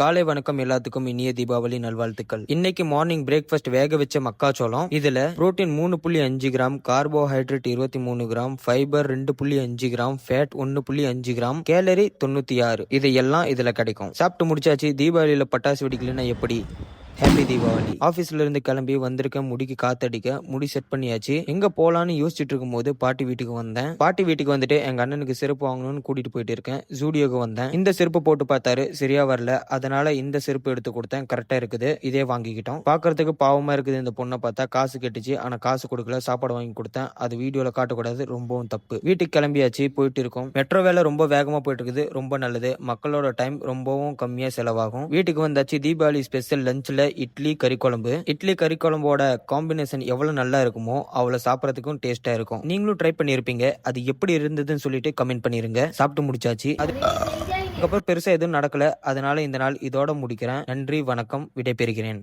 காலை வணக்கம் எல்லாத்துக்கும் இனிய தீபாவளி நல்வாழ்த்துக்கள். இன்னைக்கு மார்னிங் பிரேக்ஃபாஸ்ட் வேக வச்ச மக்காச்சோளம். இதுல protein 3.5 gram, carbohydrate 23 gram, fibre 2.5 gram, fat 1.5 gram, calorie 96. இதையெல்லாம் இதுல கிடைக்கும். சாப்பிட்டு முடிச்சாச்சு. தீபாவளியில பட்டாசு வெடிக்கலன்னா எப்படி? ஹாப்பி தீபாவளி. ஆபீஸ்ல இருந்து கிளம்பி வந்திருக்க, முடிக்கு காத்தடிக்க முடி செட் பண்ணியாச்சு. எங்க போலான்னு யோசிச்சுட்டு இருக்கும் போது பாட்டி வீட்டுக்கு வந்தேன். பாட்டி வீட்டுக்கு வந்துட்டு எங்க அண்ணனுக்கு செருப்பு வாங்கணும்னு கூட்டிட்டு போயிட்டு இருக்கேன். ஜூடியோக்கு வந்தேன். இந்த செருப்பு போட்டு பார்த்தாரு, சரியா வரல. அதனால இந்த செருப்பு எடுத்து கொடுத்தேன். கரெக்டா இருக்குது. இதே வாங்கிக்கிட்டோம். பாக்குறதுக்கு பாவமா இருக்குது இந்த பொண்ணை பார்த்தா. காசு கட்டுச்சு, ஆனா காசு கொடுக்கல. சாப்பாடு வாங்கி கொடுத்தேன். அது வீடியோல காட்டக்கூடாது, ரொம்பவும் தப்பு. வீட்டுக்கு கிளம்பியாச்சு, போயிட்டு இருக்கோம். மெட்ரோ வேலை ரொம்ப வேகமா போயிட்டு இருக்குது. ரொம்ப நல்லது. மக்களோட டைம் ரொம்பவும் கம்மியா செலவாகும். வீட்டுக்கு வந்தாச்சு. தீபாவளி ஸ்பெஷல் லஞ்ச்ல இட்லி கறி குழம்பு. இட்லி கறி குழம்போட காம்பினேஷன் எவ்வளவு நல்லா இருக்குமோ அவ்வளவு சாப்பிடறதுக்கும் டேஸ்டா இருக்கும். நீங்களும் ட்ரை பண்ணியிருப்பீங்க. அது எப்படி இருந்ததுன்னு சொல்லிட்டு கமெண்ட் பண்ணிருங்க. சாப்பிட்டு முடிச்சாச்சு. அதுக்கப்புறம் பெருசா எதுவும் நடக்கல. அதனால இந்த நாள் இதோட முடிக்கிறேன். நன்றி, வணக்கம், விடைபெறுகிறேன்.